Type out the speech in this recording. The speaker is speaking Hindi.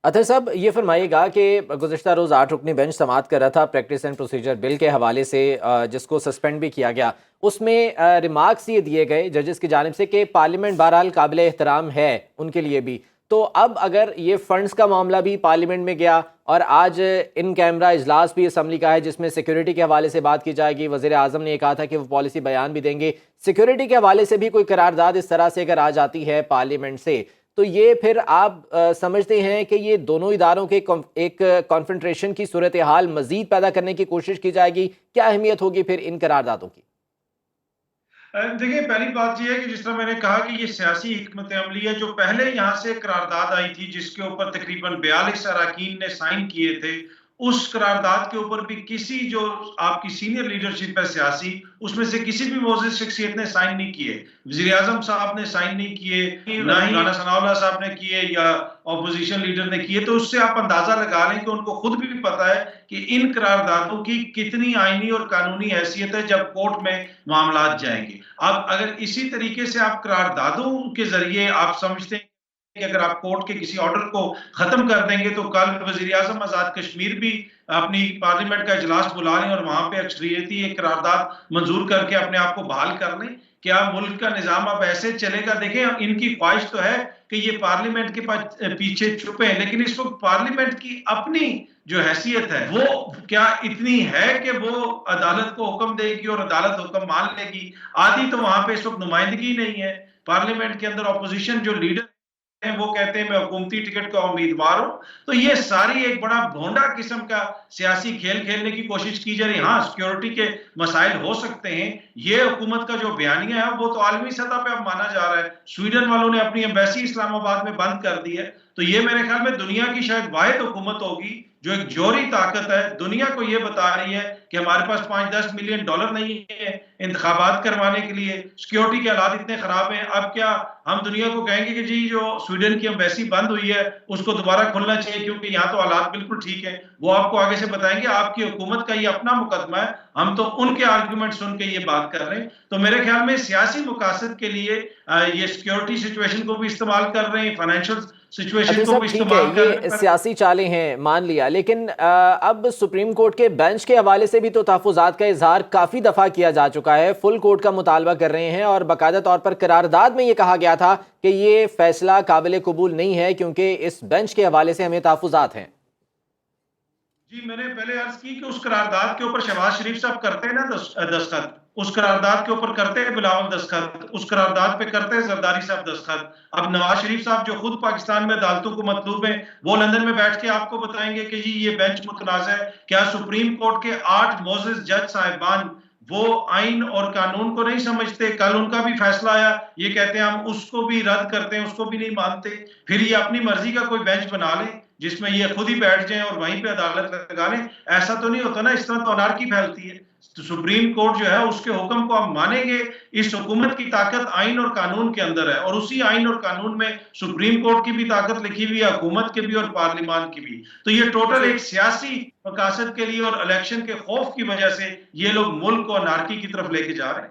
अतर साहब, ये फरमाइएगा कि गुज़िश्ता रोज़ 8 रुकनी बेंच समाअत कर रहा था प्रैक्टिस एंड प्रोसीजर बिल के हवाले से, जिसको सस्पेंड भी किया गया। उसमें रिमार्क्स ये दिए गए जजेस की जानिब से कि पार्लियामेंट बहरहाल काबिल एहतराम है उनके लिए भी। तो अब अगर ये फंड्स का मामला भी पार्लियामेंट में गया और आज इन कैमरा इजलास भी असम्बली का है जिसमें सिक्योरिटी के हवाले से बात की जाएगी, वज़ीर आज़म ने ये कहा था कि वो पॉलिसी बयान भी देंगे। सिक्योरिटी के हवाले से भी कोई करारदाद इस तरह से अगर आ जाती है पार्लियामेंट से, तो ये फिर आप समझते हैं कि ये दोनों इदारों के एक कॉन्फ्रेंट्रेशन की सूरत हाल मजीद पैदा करने की कोशिश की जाएगी? क्या अहमियत होगी फिर इन करारदादों की? देखिए, पहली बात ये है कि जिस तरह मैंने कहा कि ये सियासी हिकमत अमली है। जो पहले यहाँ से करारदाद आई थी जिसके ऊपर तकरीबन 42 अरकान ने साइन किए थे, उस करारदाद के ऊपर भी किसी जो आपकी सीनियर लीडरशिप है सियासी, उसमें से किसी भी मोअज़्ज़िज़ शख्सियत ने साइन नहीं किए। वज़ीर आज़म साहब ने साइन नहीं किए, ना ही राना सनाउल्लाह साहब ने किए या ऑपोजिशन लीडर ने किए। तो उससे आप अंदाजा लगा लें कि उनको खुद भी पता है कि इन करारदादों की कितनी आईनी और कानूनी हैसियत है जब कोर्ट में मामलात जाएंगे। अब अगर इसी तरीके से आप करारदादों के जरिए आप समझते हैं कि अगर आप कोर्ट के किसी ऑर्डर को खत्म कर देंगे तो कल वजीर आजम आजाद कश्मीर भी अपनी पार्लियामेंट का इजलास बुला लें और वहां पे अक्सरियती एक करारदाद मंजूर करके अपने आप को बहाल कर लें। क्या मुल्क का निजाम अब ऐसे चलेगा? देखें, इनकी ख्वाहिश तो है कि ये पार्लियामेंट के पास पीछे छुपे हैं, लेकिन इस वक्त पार्लियामेंट की अपनी जो हैसियत है वो क्या इतनी है कि वो अदालत को हुक्म देगी और अदालत हुक्म मान लेगी? आदि तो वहां पे इस वक्त नुमाइंदगी नहीं है। पार्लियामेंट के अंदर अपोजिशन जो लीडर वो कहते हैं मैं हुकूमती टिकट का उम्मीदवार हूं। तो ये सारी एक बड़ा भोंडा किस्म का सियासी खेल खेलने की कोशिश की जा रही है। हाँ, सिक्योरिटी के मसाइल हो सकते हैं। ये हुकूमत का जो बयानिया है वो तो आलमी सतह पे अब माना जा रहा है। स्वीडन वालों ने अपनी एम्बेसी इस्लामाबाद में बंद कर दी है। तो ये मेरे ख्याल में दुनिया की शायद वाहिद हुकूमत होगी जो एक जोहरी ताकत है, दुनिया को ये बता रही है कि हमारे पास 5-10 मिलियन डॉलर नहीं है इंतखाबात करवाने के लिए, सिक्योरिटी के हालात इतने खराब हैं। अब क्या हम दुनिया को कहेंगे कि जी जो स्वीडन की एम्बेसी बंद हुई है उसको दोबारा खुलना चाहिए क्योंकि यहाँ तो हालात बिल्कुल ठीक है? वो आपको आगे से बताएंगे। आपकी हुकूमत का ये अपना मुकदमा है, हम तो उनके आर्ग्यूमेंट सुन के ये बात कर रहे हैं। तो मेरे ख्याल में सियासी मुकासद के लिए ये सिक्योरिटी सिचुएशन को भी इस्तेमाल कर रहे हैं, फाइनेंशियल अच्छा सिचुएशन को साहब, भी ठीक है, इस्तेमाल कर रहे ये हैं। सियासी चालें हैं, मान लिया, लेकिन अब सुप्रीम कोर्ट के बेंच के हवाले से भी तो तहफ़्फ़ुज़ात का इजहार काफ़ी दफ़ा किया जा चुका है। फुल कोर्ट का मुतालबा कर रहे हैं और बाकायदा तौर पर करारदाद में ये कहा गया था कि ये फैसला काबिल कबूल नहीं है क्योंकि इस बेंच के हवाले से हमें तहफ़्फ़ुज़ात हैं। जी, मैंने पहले अर्ज की कि उस करारदाद के ऊपर शहबाज शरीफ साहब करते हैं ना दस्तखत, उस करारदाद के ऊपर करते हैं बिलावल दस्तखत, उस करारदाद पे करते हैं जरदारी साहब दस्तखत। अब नवाज शरीफ साहब जो खुद पाकिस्तान में अदालतों को मतलूब है, वो लंदन में बैठ के आपको बताएंगे कि जी ये बेंच मुतनाज़ है। क्या सुप्रीम कोर्ट के 8 मोअज़्ज़िज़ जज साहिबान वो आइन और कानून को नहीं समझते? कल उनका भी फैसला आया, ये कहते हैं हम उसको भी रद्द करते हैं, उसको भी नहीं मानते। फिर ये अपनी मर्जी का कोई बेंच बना लें जिसमें ये खुद ही बैठ जाएं और वहीं पे अदालत लगा लें। ऐसा तो नहीं होता ना, इस तरह तो अनारकी फैलती है। तो सुप्रीम कोर्ट जो है उसके हुक्म को हम मानेंगे। इस हुकूमत की ताकत आइन और कानून के अंदर है और उसी आइन और कानून में सुप्रीम कोर्ट की भी ताकत लिखी हुई है, हुकूमत की भी और पार्लियामान की भी। तो ये टोटल एक सियासी मकासद के लिए और इलेक्शन के खौफ की वजह से ये लोग मुल्क को अनारकी की तरफ लेके जा रहे हैं।